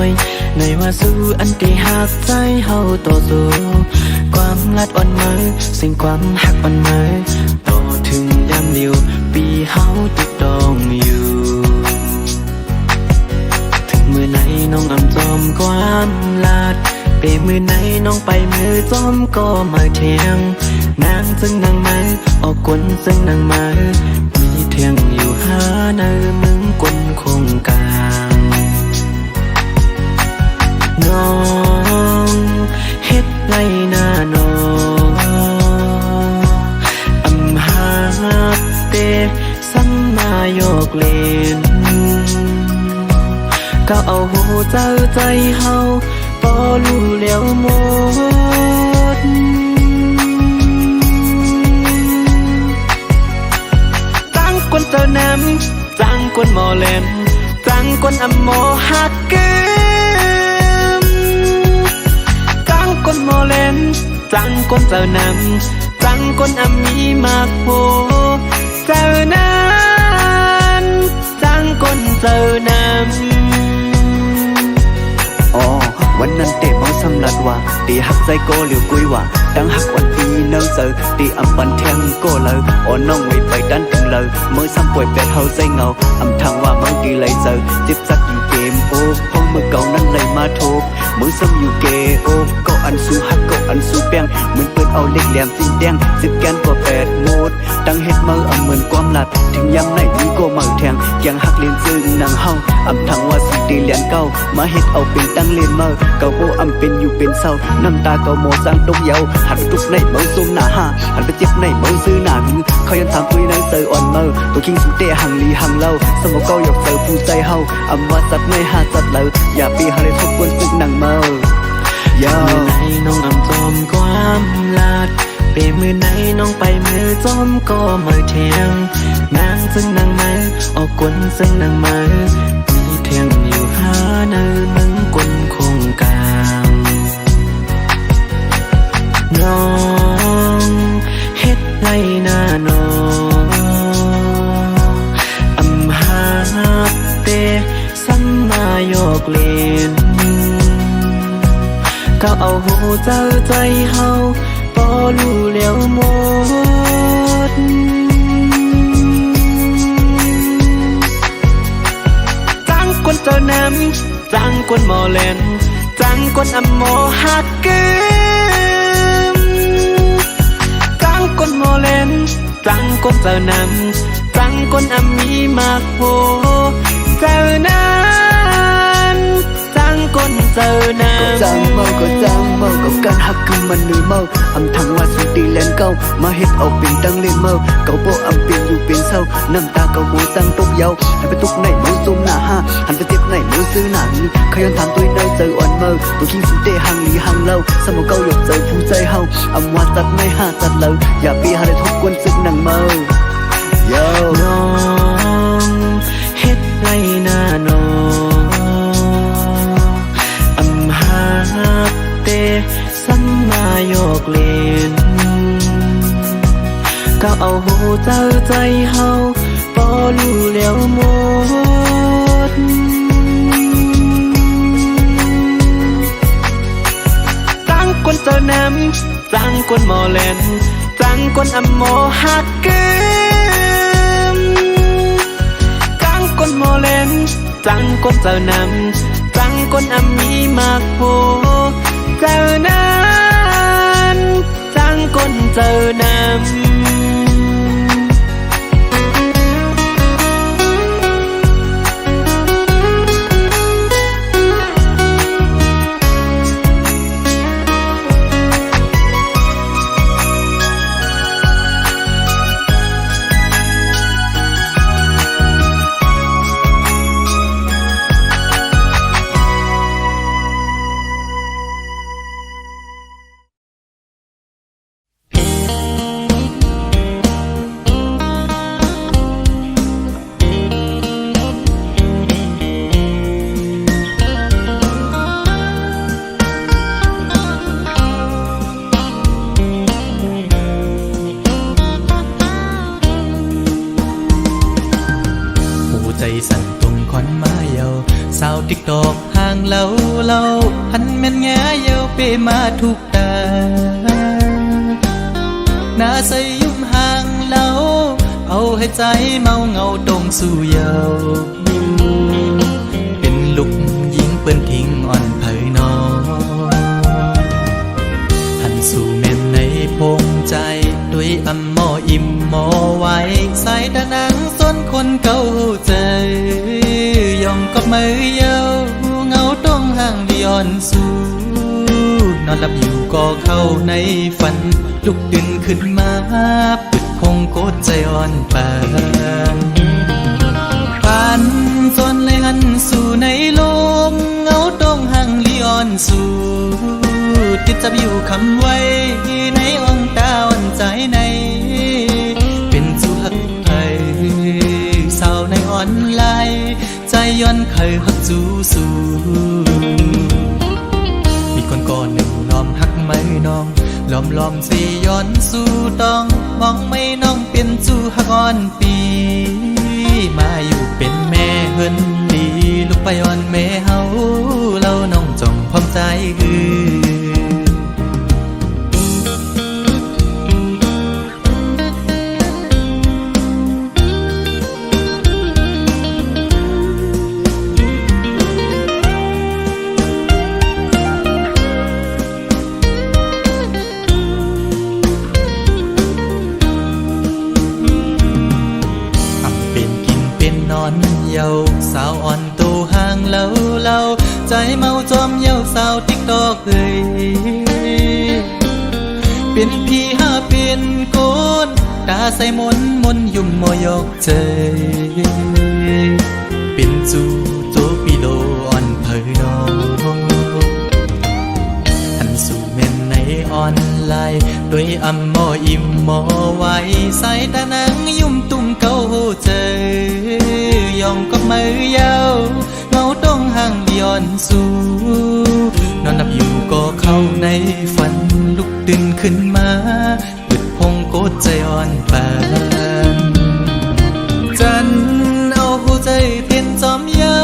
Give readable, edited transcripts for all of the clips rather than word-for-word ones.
ยในว่าสู้อันที่หักใจเฮาต่อสู้ความลัดอ่อนมือสิ่งความหักอ่อนมือต่อถึงยามเดียวปีเฮาติดดองอยู่ถึงมือไหนน้องอำจอมความลัดเปมือไหนน้องไปมือจอมก็มาเทียงนางจึงนางมาออกกลซึ่งนางมามีเทียงอยู่หาเนอมึงกลคงกลางน้องเฮ็ดไรหน้าน้องอำหาเตสัมมาโยกเลนก็เอาหูเจ้าใจเฮาพอรู้แล้วหมดจังคนเจ้าน้ำจังคนหมอแหลมจังคนอำโมหักเกมจังคนหมอแหลมจังคนเจ้าน้ำจังคนอำมีมากโหเจ้านั้นจังคนเจ้าน้ำวันนั้นเตะมองสำลัดว่าตีหักใจโกเหลียวกุยว่าดังหักวันปีเนิงเซอตีอำปันแทงโกเลยน้องไว้ไปดันถึงเลยเมื่อซ้ำป่วยเป็ดเฮาใจเงาอำทางว่าเมื่อกี้เลยเซอจิบจักอยู่เกมห้องเมื่อเก่านั้นเลยมาโทบมือซ้ำอยู่เกก็อันสู้หักก็อันสู้แป้งเหมือนเปิดเอาเล็กแหลมสิ้นแดง10แกนกว่า8โมดดังเฮ็ดมือเหมือนความหลัดถึงยามไหนมีก็มาแทงยังหักเลียนซึ่งนางเฮาอำทางว่าสิตีเหรียญเก่ามาเฮ็ดเอาเป็นตั้งเลียนมือเก่าโบอำเป็นอยู่เป็นเศร้าน้ำตาเก่าโมสร้างตกเยาหันไปทุกในเมืองซุ่มหน้าห้าหันไปเจ็บในเมืองซื้อหน้าหือเขายังถามคุยในเซอร์อ่อนเมือตัวคิงสุดเตะหังลีหังเล่าสมองเก่าหยกเซอร์ผู้ใจเฮาอำว่าสัตว์ไม่หาสัตว์เลยอย่าปีหาเลยทบกวนซึกหนังเมือยามือไหนน้องอำจอมความลาดเปมือไหนน้องไปมือจอมก็มาเทียงนางซึ่งนางมาออกกลซึ่งนางมามีเทียงอยู่หาเนอมึงกลคงกลางน้องเฮ็ดไรหน้าน้องอำหาเตสัมมาโยกเลนก็เอาหูเจ้าใจเฮาพอรู้แล้วหมดจังคนเจ้าน้ำจังคนหมอแหลมจังคนอำโมหักเกมจังคนหมอแหลมจังคนเจ้าน้ำจังคนอำมีมากโหเจ้านั้นจังคนเจ้าน้ำจังเมาก็จังเมาก็การหักคือมันเหนื่อยเมาอำทางว่าสุดตีแลนเก่ามาเฮ็ดเอาเป็นตั้งเล่นเมาเก่าโบอำเป็นอยู่เป็นเศร้าน้ำตาเก่าโบสั่งตกเยาหันไปตุกในมือซุ่มหน้าห้าหันไปเจ็บในมือซื้อหนังเขายังถามตัวในเจออ่อนเมาตัวคิงสุดเตะหังลีหังเล่าสมองเก่าหยกเจอผู้ใจเฮาอำว่าสัตว์ไม่หาสัตว์เลยอย่าปีหาเลยทบกวนซึกหนังเมาโยน้องเฮ็ดไรหน้าน้องอำหาเตสัมมาโยกเลนก็เอาหูเจ้าใจเฮาพอรู้แล้วหมดจังคนเจ้าน้ำจังคนหมอแหลมจังคนอำโมหักเกมจังคนหมอแหลมจังคนเจ้าน้ำจังคนอำมีมากโหเจ้านั้นจังคนเจ้าน้ำ ใจสั่นตุ่มควันมาเยาสาวติ๊กตอกห่าง เล่าหันแม่นแง่เย้าเปมาทุกตาหน้าใสยุ่มห่างเล่าเอาให้ใจเมาเงาตรงสู่เยาเป็นลูกยิงเปิ้นทิ้งอ่อนเผยนอหันสู่แม่นในพงใจด้วยอำมออิ่มมอไว้สายตานังส้นคนเก่าใจยองกับมือเยาเงาต้องห่างดิอ่อนสู่นอนหลับอยู่ก็เข้าในฝันลุกตื่นขึ้นมาปึดคงโกดใจอ่อนปานฝันส่วนเลยหันสู่ในลมเงาต้องห่างดิอ่อนสู่ติดจับอยู่คำไว้ในองตาอ่อนใจในเป็นสู่หักไทยสาวในอ่อนไหลใจย้อนเคยหักจูสู่มีคนก่อนหนึ่งล้อมหักไม่น้องล้อมสิย้อนสู่ต้องมองไม่น้องเป็นจูหักอ่อนปีมาอยู่เป็นแม่เฮินดีลูกไปอ่อนแม่เฮาเล่าน้องจงพร้อมใจเยาสาวอ่อนตูห่างเล่าใจเมาจอมเยาสาวติ๊กตอกเป็นพี่หาเป็นโกนตาใส่มนยุ่มมอยกใจเป็นจูโจปิโลอ่อนเผยน้องหันสู่เม่นในออนไลน์ด้วยอำมออิ่มมอไว้ใส่ตานังยุ่มตุ่มเก่าใจยองกับมือยาวเงาต้องห่างย้อนสู่นอนนับอยู่ก็เข้าในฝันลุกตื่นขึ้นมาอึดพงโกดใจอ่อนปานจันเอาหัวใจเต้นจอมเยา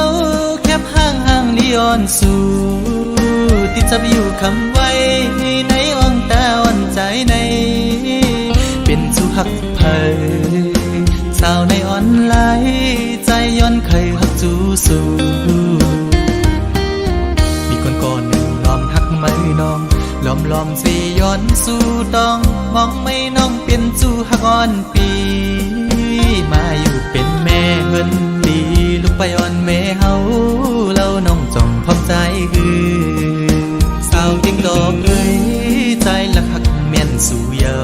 แคบห่างย้อนสู่ติดจับอยู่คำไว้ในองตาอ่อนใจในเป็นสู่หักเผยสาวในออนไลน์ใจย้อนเคยหักจูสู่มีคนก่อนหนึ่งล้อมหักไม่น้องล้อมสิย้อนสู่ต้องมองไม่น้องเป็นจูหักอ่อนปีมาอยู่เป็นแม่เฮินดีลูกไปอ่อนแม่เฮาเล่าน้องจองพร้อมใจสาวติ๊กตอกใจละหักแม่นสู่เยา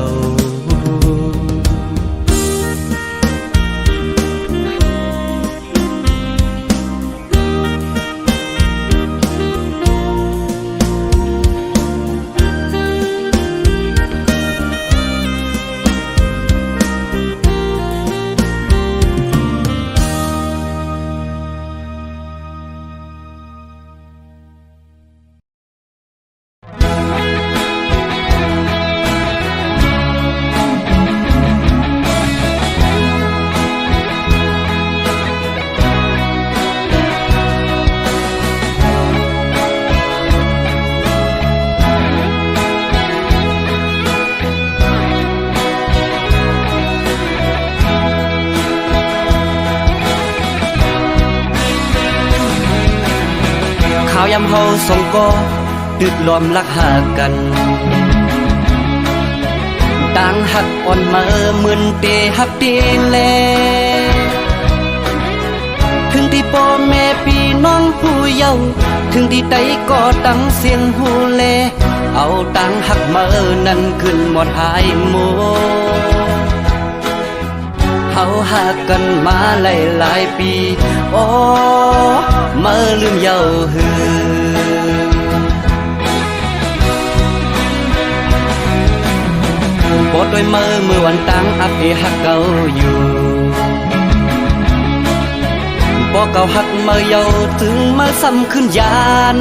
ยำเฮาสองก็ดึกล้อมรักหากันต่างหักอ่อนมาเหมือนเตหักเตแลถึงที่พ่อแม่พี่น้องผู้เยาว์ถึงที่ใดก็ตั้งเสียงหูแลเอาต่างหักมานั้นขึ้นหมดหายโมเฮาหากันมาหลายปีโอ้มาลืมเยาหือปอดด้วยมือวันตั้งอักที่หักเก่าอยู่ปอเก่าหักมาเยาถึงมาซ้ำขึ้นยาน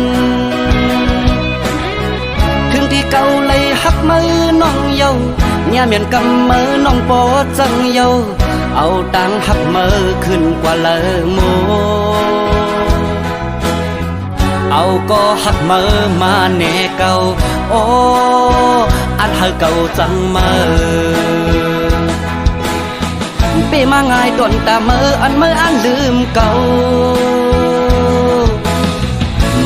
ถึงที่เก่าเลยหักมือน้องเยาเนี่ยเมียนกำมือน้องปอจังเยาเอาตังหักมือขึ้นกว่าเลอโม เอาก็หักมือมาแน่เก่าโอ้อัดหักเก่าจังมือเปมาง่ายต้นตามืออันลืมเก่า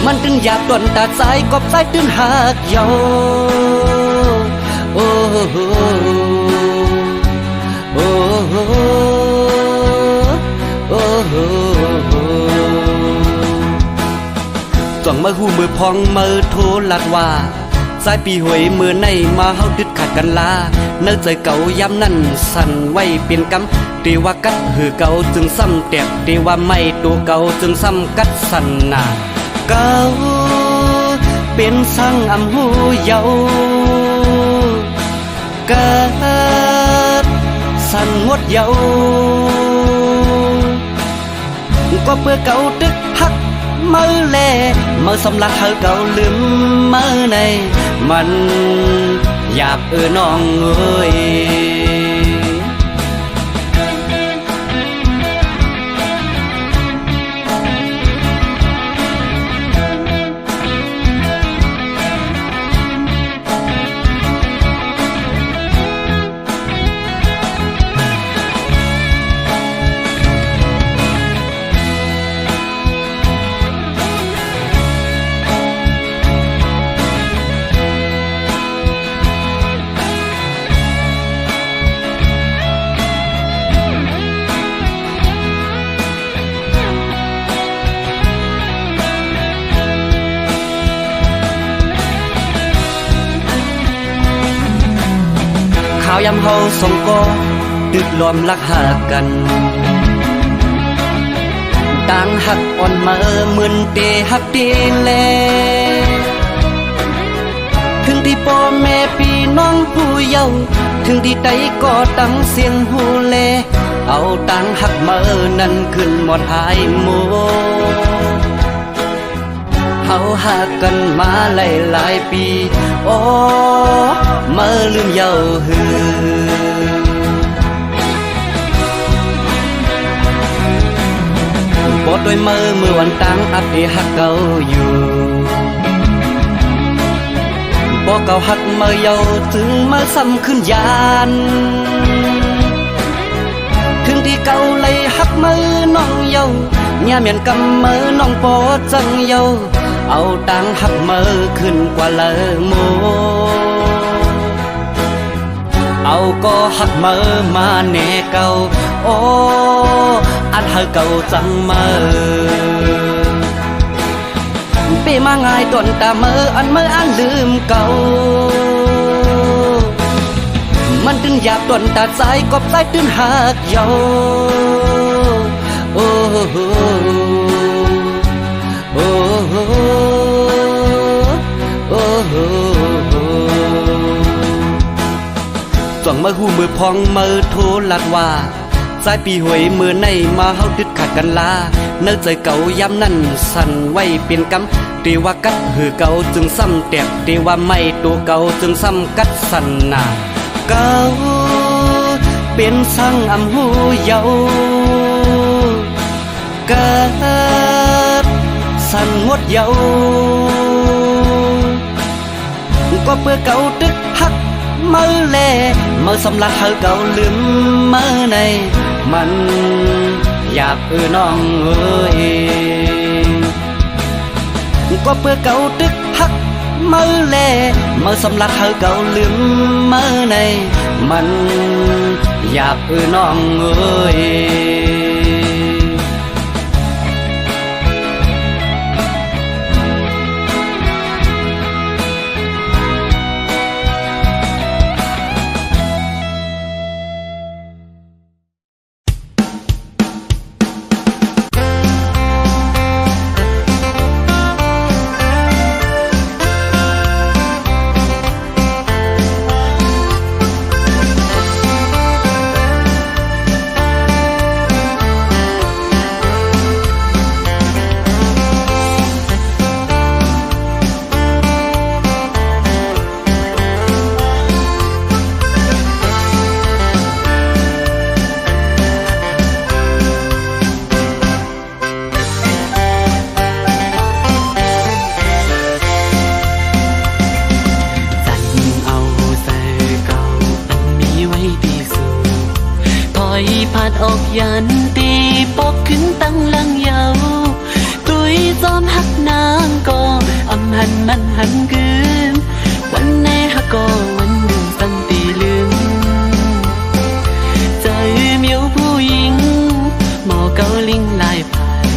มันตึงหยาบต้นตาสายกบสายตื้นหักเยาโอ้โหโอ้โหโอ้โหจ้องมือหูมือพองมือโทรลัดว่าสายปีหวยมือในมาเฮาดึดขาดกันลาเนื้อใจเก่าย้ำนั่นสั่นไว้เปลี่ยนกำตีว่ากัดหือเก่าจึงซ้ำแตกตีว่าไม่ตัวเก่าจึงซ้ำกัดสั่นนาเก่าเป็นสั่งอำหูเยากัดสั่นงดเยาก็เพื่อเก่าตึกหักมือแลมือสำลักเธอเก่าลืมมือในมันหยาบน้องเอ้ยข่าวยำเฮาสองก็ดึกลอมลักหากันต่างหักอ่อนมาเหมือนเตหักเตแลถึงที่พ่อแม่พี่น้องผู้เยาว์ถึงที่ใดก็ตั้งเสียงหูแลเอาต่างหักมานั้นขึ้นหมดหายโมเฮาหักกันมาหลายปีโอ้มาลืมเยาหือปอดด้วยมือวันต่างอัปเดหักเก่าอยู่บ่เก่าหักมาเยาถึงมาซ้ำขึ้นยานถึงที่เก่าเลยหักมือน้องเยาเนี่ยเมียนกำมือน้องปอจังเยาเอาตังหักมือขึ้นกว่าเลอโมเอาก็หักมือมาแน่เก่าโอ้อัดหักเก่าจังมือเปมาง่ายต้นตามืออันลืมเก่ามันตึงหยาบต้นตาสายกบสายตื้นหักเยาโอ้โหโอ้โหโอ้โหจ้องมือหูมือพองมือโทรลัดว่าสายปีหวยมือในมาเฮาดึดขาดกันลาเนื้อใจเก่าย้ำนั่นสั่นไว้เปลี่ยนกำตีว่ากัดหือเก่าจึงซ้ำแตกตีว่าไม่ตัวเก่าจึงซ้ำกัดสั่นนาเก่าเป็นสั่งอำหูเยากัดสั่นงดเยาก็เพื่อเก่าตึกหักมือแลมือสำลักเธอเก่าลืมมือในมันหยาบน้องเอ้ยก็เพื่อเก่าตึกหักมือแลมือสำลักเธอเก่าลืมมือในมันหยาบน้องเอ้ย ดออกยันตีปอกขึ้นตั้งลังยาวตุยจอมหักนางก็อำหันมันหันคืนวันไหนหักก็วันหนึ่งสังตีลืมใจเมียวผู้หญิงหมอเกาลิงลายพาย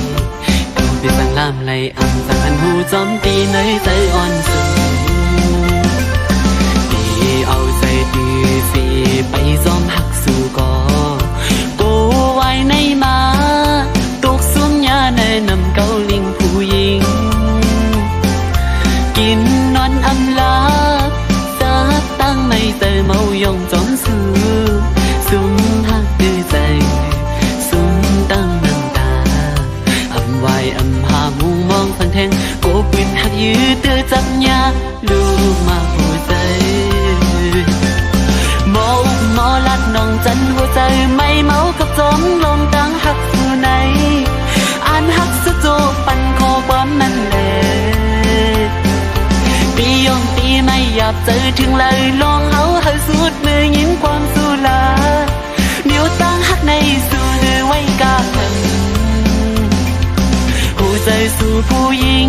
ก็ไปสั่งลามไหลอำสั่งหันหูจอมตีในใจอ่อนสูตีเอาใจดีสิไปจอมหักสู่ก็กูไว้ในมาตกสุ่มยาในนำเกาลิงผู้หญิงกินนอนอำลาจะตั้งไม่เตยเมายองจอมสู้สุ่มหักดื้อใจสุ่มตั้งน้ำตาอำไว้อำหามูมองฟันแทงโกปินหักยืดเตือจับยาลูกมาหัวใจหมออุกหมอลัดน้องจันหัวใจไม่เมากับจอมลมตั้งหักสู่ไหนอ่านหักสุดโจปันคอความมันแหลตียองตีไม่หยาบเจอถึงเลยลองเฮาให้สุดมือยิ้มความสุลาเดี๋ยวตั้งหักในสู่หรือไว้กาหันหัวใจสู่ผู้หญิง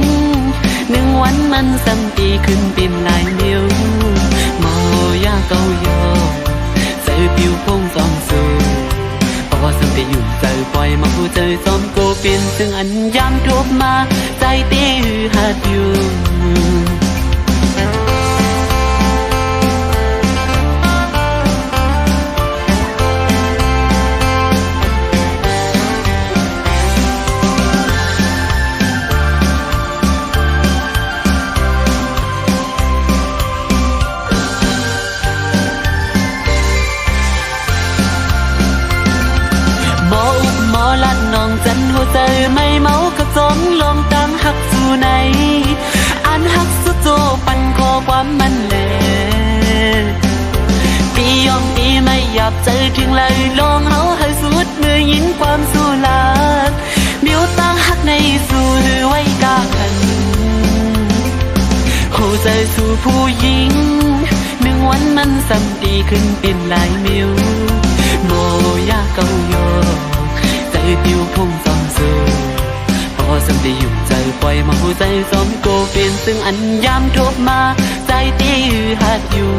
หนึ่งวันมันซ้ำตีขึ้นเป็นลายนิ้วมอยาเกาโยใจผิวพงซ้อมสู่พอซ้ำตีอยู่ใจปล่อยมาผู้ใจซ้อมโกเป็นซึ่งอันยามทุบมาใจตีหือหัดอยู่ลัดน้องจันหัวใจไม่เมากับจมลมตั้งหักสู่ไหนอ่านหักสุดโจปันคอความมันแหลตียองตีไม่หยาบใจถึงเลยลองเฮาให้สุดมือยินความสู่ลาดเดี๋ยวตั้งหักในสู่หรือไว้กาขันหัวใจสู่ผู้หญิงหนึ่งวันมันซ้ำตีขึ้นเป็นลายนิ้วโมยาเกาโยใจผิวพงซ้อมสู้พอซ้ำได้อยู่ใจปล่อยมาหัวใจซ้อมโกเป็นซึ่งอันยามทุบมาใจตีหัดอยู่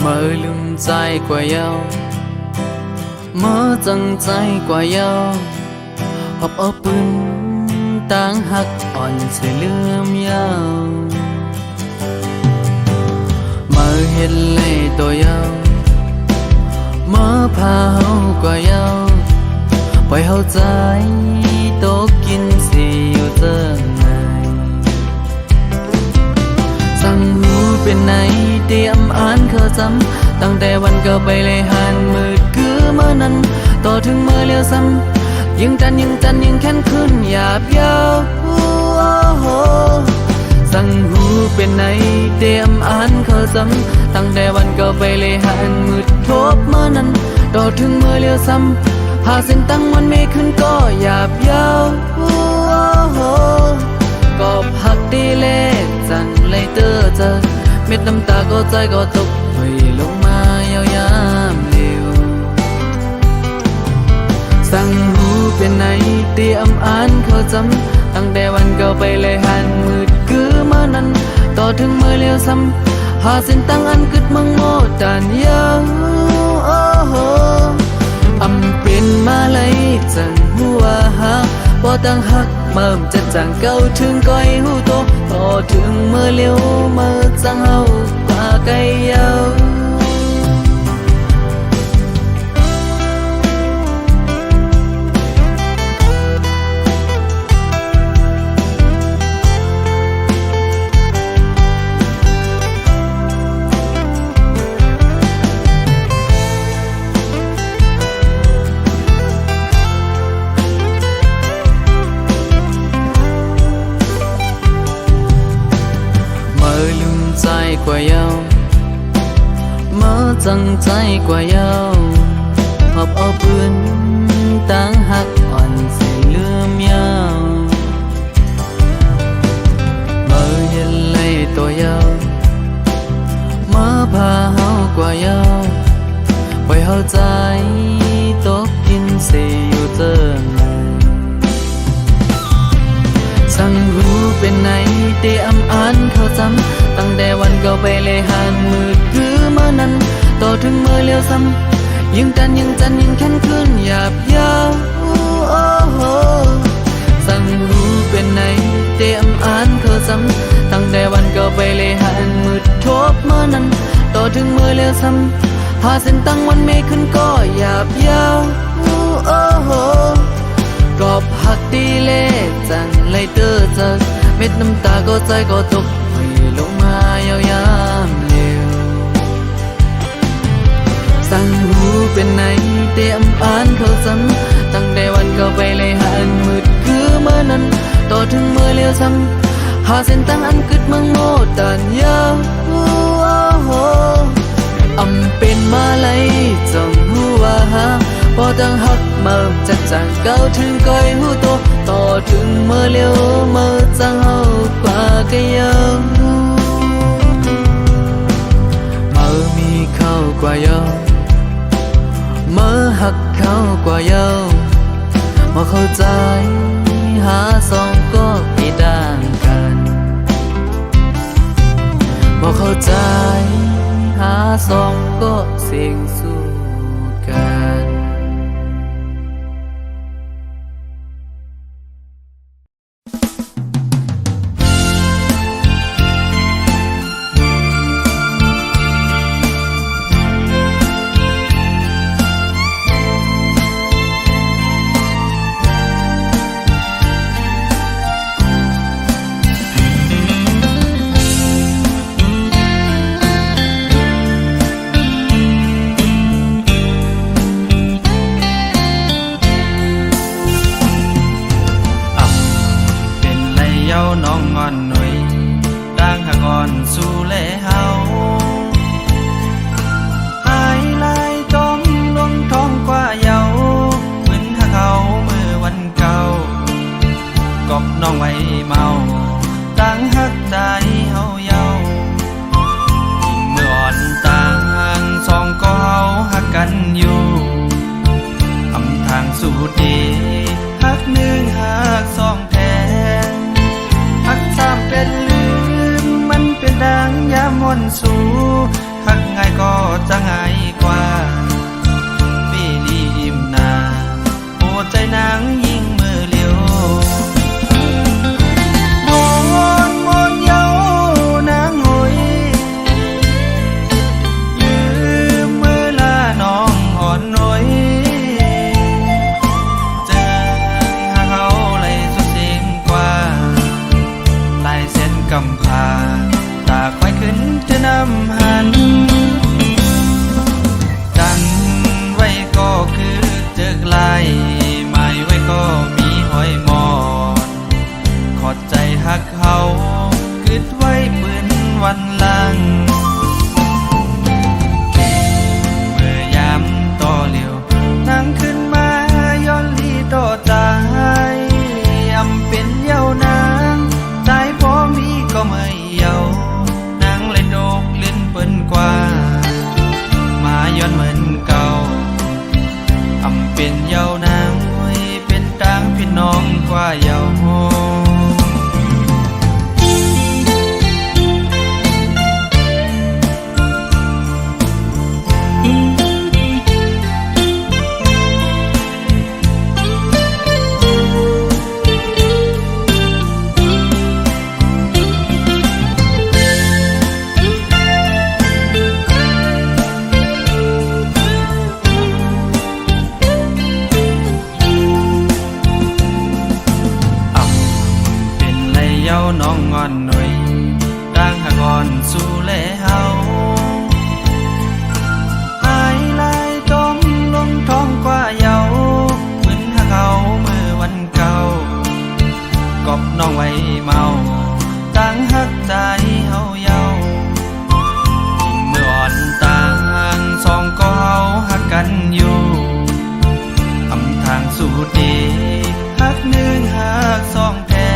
mơ lưng dài qua nhau mơ dâng dài qua nhau họp ở bưng tang hắc on sẽ lươm nhau mơ hiền lệ tôi nhau mơ pha hậu qua nhau bởi hậu dài tố kín siêu tơ ngàyสั่งหูเป็นไหนเตรียมอ่านเคยจำตั้งแต่วันเก่าไปเลยหันมืดคือเมื่อนั้นต่อถึงเมื่อเลี้ยวซ้ำยิ่งจันยิ่งแค้นขึ้นหยาบยาวสั่งหูเป็นไหนเตรียมอ่านเคยจำตั้งแต่วันเก่าไปเลยหันมืดทบเมื่อนั้นต่อถึงเมื่อเลี้ยวซ้ำหาเส้นตั้งมันไม่ขึ้นก็หยาบยาวก็พักดีเลขจังเลยเตอเจอเม็ดน้ำตาก็ใจก็ตกหอยลงมายาวยามเร็วสั่งหูเป็นไหนเตรียมอ่านเขาจำตั้งแต่วันเก่าไปเลยหันมืดคือเมื่อนั้นต่อถึงเมื่อเลี้ยวซ้ำหาเส้นตั้งอันกึดมังโมดานยาวอำเป็นมาเลยจังหัวหาบ่ ตั้งหักเมื่อจะจางเก่าถึงก้อยหูโตต่อถึงเมื่อเลี้ยวเมื่อจังเฮากว่าไกลยาว กว่าเยาเมื่อจังใจกว่าเยาหอบเอาปืนตั้งหักอ่อนใส่เลื่อมยาวเมื่อเย็นเลยตัวเยาเมื่อพาเฮากว่าเยาไว้เฮาใจตกกินเสียอยู่เติมสั่งรู้เป็นไหนเตะอำอ่านเขาจำตั้งแต่วันเก่าไปเลยห่างมืดคือเมื่อนั้นต่อถึงเมื่อเลี้ยวซ้ำยิ่งกันยิ่งจันยิ่งแข็งขึ้นหยาบยาวโอ้โหสั่งรู้เป็นไหนเตะอำอ่านเขาจำตั้งแต่วันเก่าไปเลยห่างมืดทบเมื่อนั้นต่อถึงเมื่อเลี้ยวซ้ำพาเส้นตั้งวันเมฆขึ้นก็หยาบยาวโอ้โหกอบหักดีเล่จังเลยเตอเจอเม็ดน้ำตาก็ใจก็ตกให้ลงมายาวยามเร็วสั่งรู้เป็นไหนเตรียมอ่านเขาซ้ำตั้งแต่วันเก่าไปเลยห่างมืดคือเมื่อนั้นต่อถึงเมื่อเลี้ยวซ้ำหาเส้นตั้งอันกึดเมืองโมตันยาวอำเป็นมาเลยจังหูว่าหาพอตั้งหักเมื่อจัดจางเก่าถึงก้อยหูโตต่อถึงเมื่อเลี้ยวเมื่อจังเฮากว่าก็ยังเมื่อมีเข้ากว่าเยาเมื่อหักเข้ากว่าเยาเมื่อเข้าใจหาสองก็ไม่ต่างกันเมื่อเข้าใจหาสองก็เสี่ยงสู้กัน เ น้องงอนหน่อยร่างหากอ่อนสู่แลเฮาหายลายต้มลงท้องกว่าเยาเหมือนหากเขาเมื่อวันเก่ากอบน้องไว้เมาต่างหักใจเฮาเยายิ่งเมื่ออ่อนต่างสองก็เฮาหักกันอยู่อำทางสู่ดีหักหนึ่งหักสองแท้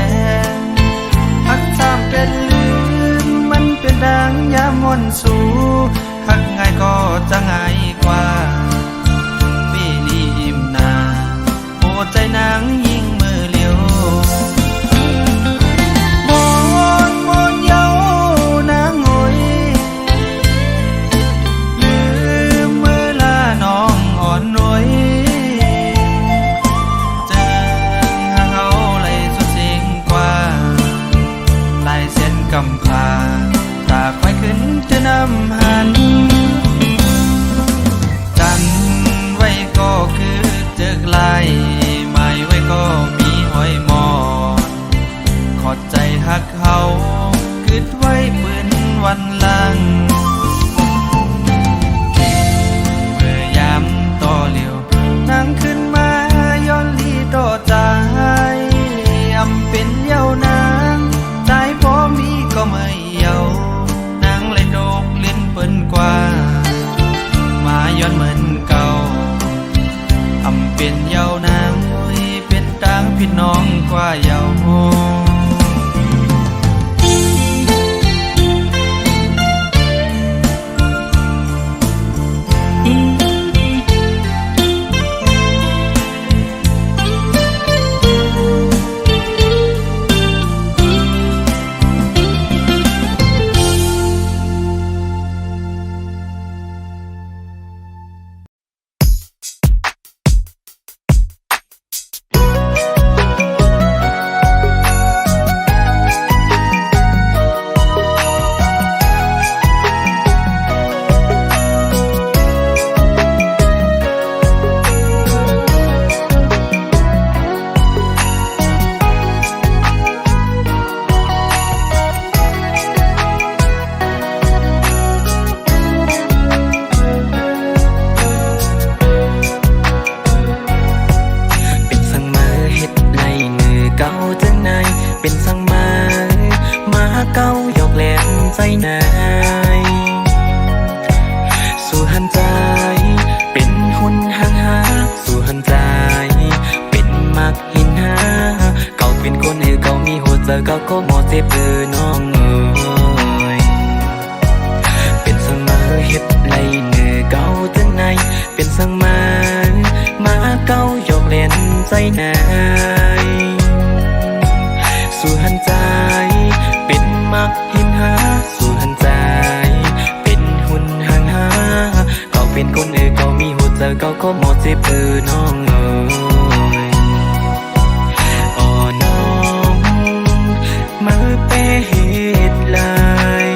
หักสามเป็นลืมมันเป็นดังยามวนสู่หักง่ายก็จะง่ายกว่าปีนี้อิ่มนาโอ้ใจนางยิ่งมือเลี้ยวมอนเยานางงอยลืมเมื่อลาน้องอ่อนรวยเจอหาเขาเลยสุดสิ่งกว่าลายเส้นกำพาตาควายขึ้นจะนำหันจันไว้ก็คือเจอไกลไม่ไว้ก็มีห้อยมอขอดใจหักเขาคิดไว้ปืนวันหลังเมื่อยามต่อเหลียวนั่งขึ้นมาย้อนลีต่อใจอำเป็นเย้านางใจพอมีก็ไม่เย้านางเลยโดกลิ้นเปิ้นกว่ามาย้อนเหมือนเก่าอำเป็นเย้านางเป็นต่างพี่น้องกว่าเย้าก็โคโมเจ็บเปือน้องเอ๋ยเป็นสังมาเฮ็ดไรเนื้อเก่าจังไหนเป็นสังมาเก่าหยอกเล่นใจนายสู่หันใจเป็นมักหินหาสู่หันใจเป็นหุ่นห่างหาเขาเป็นคนเขามีหัวใจเขาโคโมเจ็บเปือน้องเอ๋ยมือเปเหตุลาย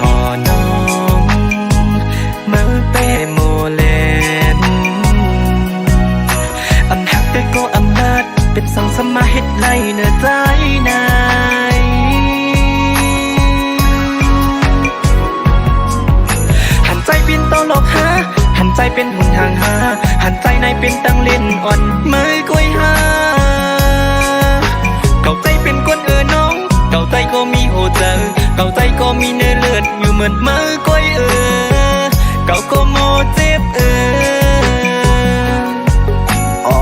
อ่อน้องมือเปโมเลนอำหักแต่ก็อำนาจเป็นสังสมาเหตุไล่เนื้อใจนายหันใจเป็นโตโลกหาหันใจเป็นหุ่นห่างหาหันใจในเป็นตังเล่นอ่อนมือกล้วยหาเก่าใจเป็นคนน้องเก่าใจก็มีโหเจอเก่าใจก็มีเนื้อเลือดอยู่เหมือนมือก้อยเก่าก็โมเจ็บอ๋อ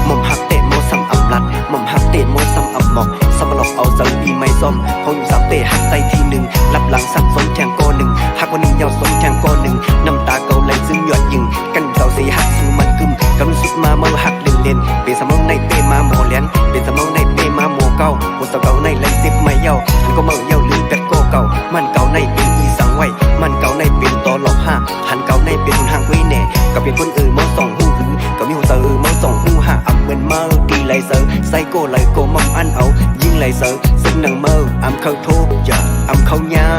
หม่อมหักเตะโมซ้ำอับลัดหม่อมหักเตะโมซ้ำอับหมอกสำหรับเอาใจปีไม่ส้มเขาอยู่สามเตะหักใจทีหนึ่งรับหลังสั่งสนแทงโกหนึ่งหักวันหนึ่งยาวสนแทงโกหนึ่งน้ำตาเก่าไหลซึ่งหยดยิงกันเจ้าสีหักซื้อมันกึมกำลังสุดมาเมื่อหักเล่นเป็นสมองในเป้มาโมเลียนเป็นสมองในเป้มาโมเก่าหัวสาวเก่าในไหลซิบไม่เย้ามันก็เมื่อเย้าลืมเป็ดโกเก่ามันเก่าในเป็นอีสังไว้มันเก่าในเป็นตอหลอกห้าหันเก่าในเป็นห่างไว้แน่ก็เป็นคนมอส่องหูหึงก็มีหัวเตอมอส่องหูห้าอับเหมือนเมื่อตีไหลเซอไซโก้ไหลโกมั่มอันเอายิงไหลเซอซึ่งหนังเมื่ออัมเข้าโทษอย่าอัมเข้าหญ้า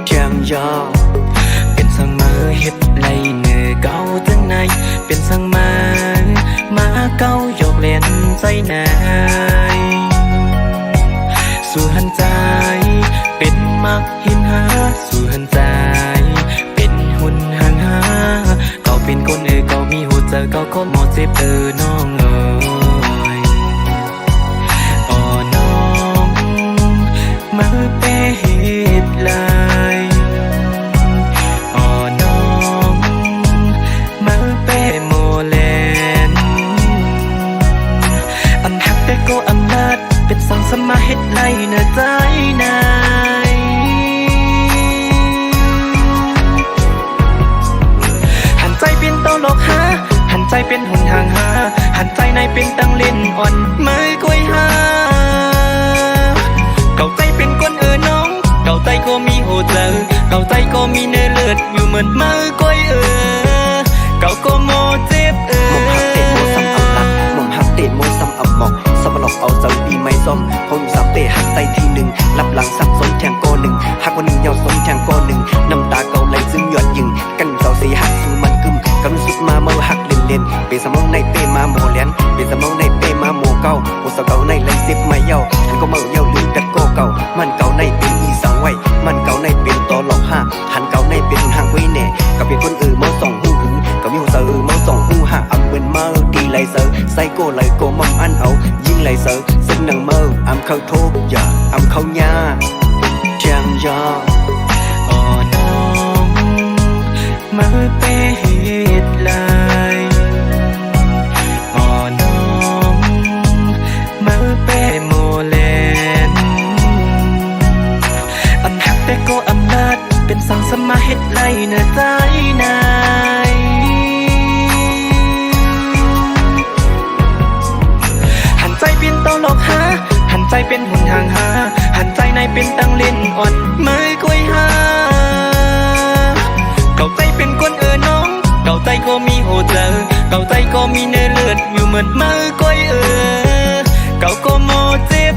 เทียงยาเป็นสังมาเฮ็ดไรเนื้อเก่าจังไหนเป็นสังมาเก่าหยอกเล่นใจนาย สู่หันใจเป็นมักหินหาสู่หันใจเป็นหุ่นห่างหาเก่าเป็นคนเก่ามีหัวใจเก่าก็หมดเจ็บน้องอ๋อน้องมาเปเหตุลายอ๋อน้องมาเปโมเลนอันหักแต่ก็อำนาจเป็นสังสมาเหตุไรเนื้อใจนายหันใจเป็นโตโลกหาหันใจเป็นหุ่นห่างหาหันใจในเป็นตังเล่นอ่อนมือกล้วยหาเก่าใจเป็นคนน้องเก่าใจก็มีหัวใจเก่าใจก็มีเนื้อเลือดอยู่เหมือนมือกล้วยเก่าก็โมเจ็บมองหักเตะโมซ้ำอับหมอกสมหลอกเอาเจ้าปีไม่ส้มพงสับเตะหักใจทีหนึ่งรับหลังสับสนแทงโกหนึ่งหักวันหนึ่งยาวสนแทงโกหนึ่งน้ำตาเก่าไหลซึ่งหยดยิงกันเจ้าสีหักสู่มันกึมกำสุดมาเมื่อหักเล่นเป็นสมองในเป้มาโมเลียนเป็นสมองในเป้มาโมเก่าโอสเก่าในไหลซิบไม่เย้าหันก็เมาเย้าลืมกัดโกเก่ามันเก่าในเป็นอีสังไว้มันเก่าในเป็นตอหลอกห้าหันเก่าในเป็นห่างไว้แน่กับเป็นคนเมาส่องหูหึงกับมีหัวเสือเมาส่องหูห่าอำเป็นเมาดีไหลเสือใส่โกไหลโกมั่มอันเอายิงไหลเสือซึ่งนังเมาอำเข้าโทบอย่าอำเข้าหญ้าแจงยาอ๋อน้องมาเปเหตุลายอ๋อน้องมาเปโมเลนอันหักแต่ก็อำนาจเป็นสังสมาเหตุไรเนื้อใจนายหันใจเป็นโตโลกหาหันใจเป็นหุ่นห่างหาหันใจในเป็นตังเล่นอ่อนมือกล้วยหาเก่าใจเป็นคนน้องเก่าใจก็มีหัวใจเก่าใจก็มีเนื้อเลือดอยู่เหมือนมือกล้วยเก่าก็โมเจ็บ